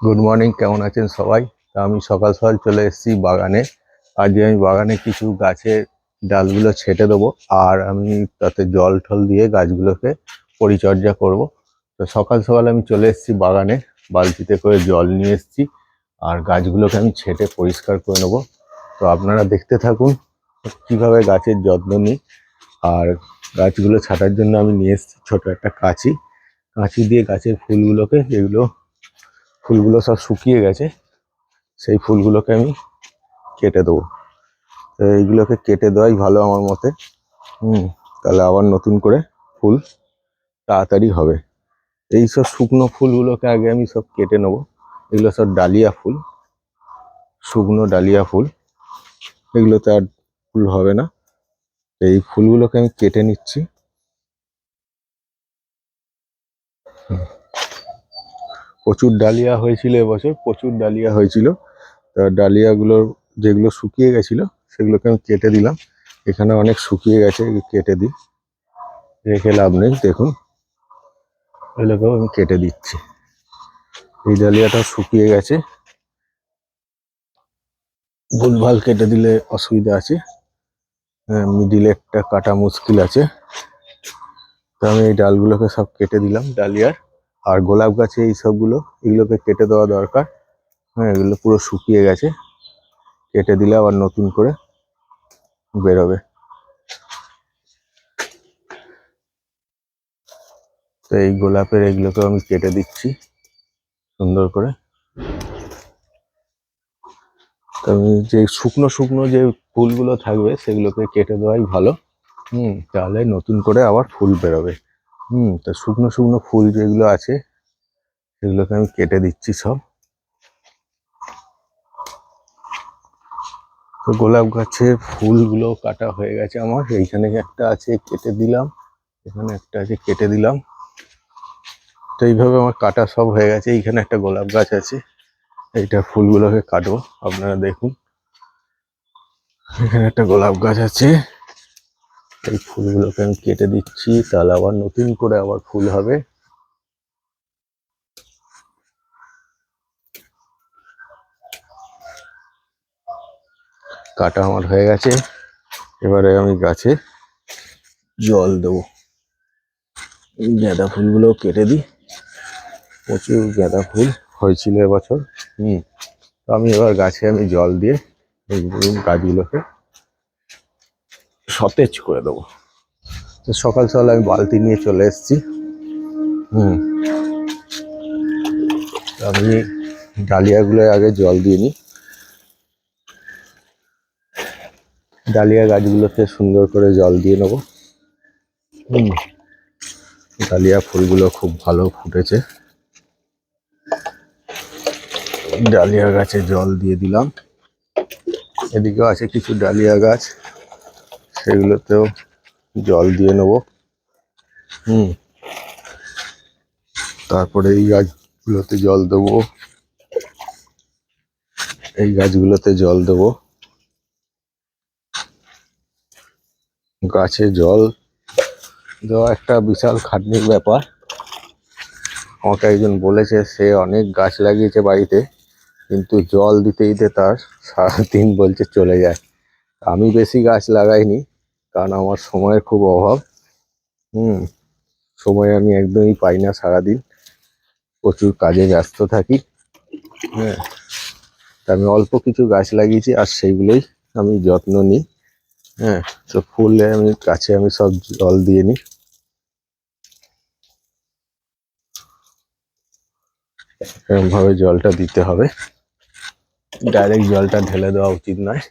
Good morning, কেমন আছেন সবাই? তা আমি সকাল সকাল চলে এসেছি বাগানে। আজকে আমি বাগানে কিছু গাছের ডালগুলো ছেঁটে দেবো, আর আমি তাতে জল টল দিয়ে গাছগুলোকে পরিচর্যা করব। তো সকাল সকাল আমি চলে এসেছি বাগানে, বালতিতে করে জল নিয়ে এসেছি, আর গাছগুলোকে আমি ছেঁটে পরিষ্কার করে নেবো। তো আপনারা দেখতে থাকুন কিভাবে গাছের যত্ন নিই। আর গাছগুলো ছাঁটার জন্য আমি নিয়ে এসেছি ছোটো একটা কাঁচি। কাঁচি দিয়ে গাছের ফুলগুলোকে, যেগুলো ফুলগুলো সব শুকিয়ে গেছে, সেই ফুলগুলোকে আমি কেটে দেবো। তো এইগুলোকে কেটে দেওয়াই ভালো আমার মতে। তাহলে আবার নতুন করে ফুল তাড়াতাড়ি হবে। এই সব শুকনো ফুলগুলোকে আগে আমি সব কেটে নেবো। এগুলো সব ডালিয়া ফুল, শুকনো ডালিয়া ফুল। এগুলোতে আর ফুল হবে না। এই ফুলগুলোকে আমি কেটে নিচ্ছি। প্রচুর ডালিয়া হয়েছিল এবছর, প্রচুর ডালিয়া হয়েছিল। তা ডালিয়াগুলোর যেগুলো শুকিয়ে গেছিলো সেগুলোকে আমি কেটে দিলাম। এখানে অনেক শুকিয়ে গেছে, কেটে দিই, রেখে লাভ নেই। দেখুন, এগুলোকেও আমি কেটে দিচ্ছি। এই ডালিয়াটা শুকিয়ে গেছে, ভুলভাল কেটে দিলে অসুবিধা আছে। মিডিলে একটা কাটা মুশকিল আছে। তো আমি এই ডালগুলোকে সব কেটে দিলাম, ডালিয়ার। আর গোলাপ গাছে এই সবগুলো, এগুলোকে কেটে দেওয়া দরকার। এগুলো পুরো শুকিয়ে গেছে, কেটে দিলে আবার নতুন করে বেরোবে। তো এই গোলাপের এগুলোকে আমি কেটে দিচ্ছি সুন্দর করে। তো আমি যে শুকনো শুকনো যে ফুলগুলো থাকবে সেগুলোকে কেটে দেওয়াই ভালো। তাহলে নতুন করে আবার ফুল বেরোবে। তো শুকনো শুকনো ফুল যেগুলো আছে সেগুলোকে আমি কেটে দিচ্ছি সব। তো গোলাপ গাছের ফুলগুলো কাটা হয়ে গেছে আমার। এইখানে একটা আছে, কেটে দিলাম। এখানে একটা আছে, কেটে দিলাম। তো এইভাবে আমার কাটা সব হয়ে গেছে। এইখানে একটা গোলাপ গাছ আছে, এইটা ফুলগুলোকে কাটবো। আপনারা দেখুন, এখানে একটা গোলাপ গাছ আছে, এই ফুলগুলোকে আমি কেটে দিচ্ছি, তাহলে আবার নতুন করে আবার ফুল হবে। কাটা আমার হয়ে গেছে। এবারে আমি গাছে জল দেবো। গাঁদা ফুলগুলো কেটে দিই, প্রচুর গাঁদা ফুল হয়েছিল এবছর। তো আমি এবার গাছে আমি জল দিয়ে এই গাছগুলোকে সতেজ করে দেবো। তো সকাল সকাল আমি বালতি নিয়ে চলে এসেছি। আমি ডালিয়াগুলো আগে জল দিয়ে নিই। ডালিয়া গাছগুলোতে সুন্দর করে জল দিয়ে নেবো। ডালিয়া ফুলগুলো খুব ভালো ফুটেছে। ডালিয়া গাছে জল দিয়ে দিলাম। এদিকেও আছে কিছু ডালিয়া গাছ, সেগুলোতেও জল দিয়ে নেব। তারপরে এই গাছগুলোতে জল দেবো, এই গাছগুলোতে জল দেবো। গাছে জল দেওয়া একটা বিশাল খাটনির ব্যাপার। আমাকে একজন বলেছে, সে অনেক গাছ লাগিয়েছে বাড়িতে, কিন্তু জল দিতে দিতে তার সারাদিন বলছে চলে যায়। আমি বেশি গাছ লাগাইনি, কারণ আমার সময়ের খুব অভাব। সময় আমি একদমই পাই না, সারাদিন প্রচুর কাজে ব্যস্ত থাকি। তা আমি অল্প কিছু গাছ লাগিয়েছি, আর সেইগুলোই আমি যত্ন নিই। তো ফুলে আমি গাছে আমি সব জল দিয়ে নিই। এরকমভাবে জলটা দিতে হবে, ডাইরেক্ট জলটা ঢেলে দেওয়া উচিত নয়।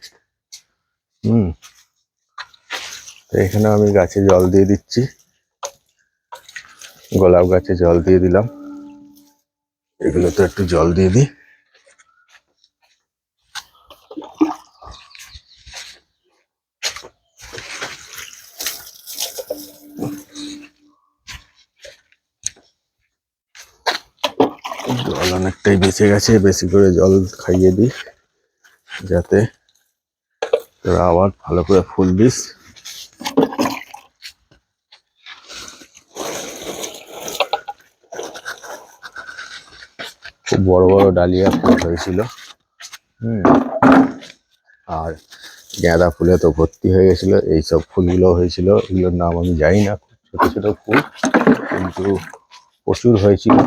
তো এখানে আমি গাছে জল দিয়ে দিচ্ছি। গোলাপ গাছে জল দিয়ে দিলাম, এগুলোতে একটু জল দিয়ে দিই। জল অনেকটাই বেঁচে গেছে, বেশি করে জল খাইয়ে দিই, যাতে তোরা আবার ভালো করে ফুল দিস। খুব বড় বড় ডালিয়া ফুল হয়েছিল। আর গাঁদা ফুলে তো ভর্তি হয়ে গেছিল। এইসব ফুলগুলো হয়েছিল, এগুলোর নাম আমি জানি না, ছোট ছোট ফুল কিন্তু প্রচুর হয়েছিল।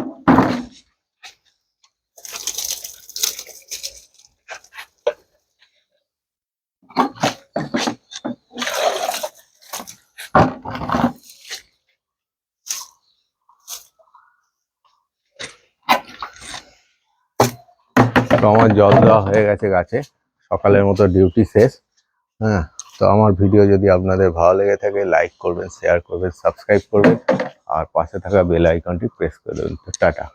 তো আমার জল দেওয়া হয়ে গেছে গাছে, সকালের মতো ডিউটি শেষ। হ্যাঁ, তো আমার ভিডিও যদি আপনাদের ভালো লেগে থাকে লাইক করবেন, শেয়ার করবেন, সাবস্ক্রাইব করবেন আর পাশে থাকা বেল আইকনটি প্রেস করে দেবেন। তো টাটা।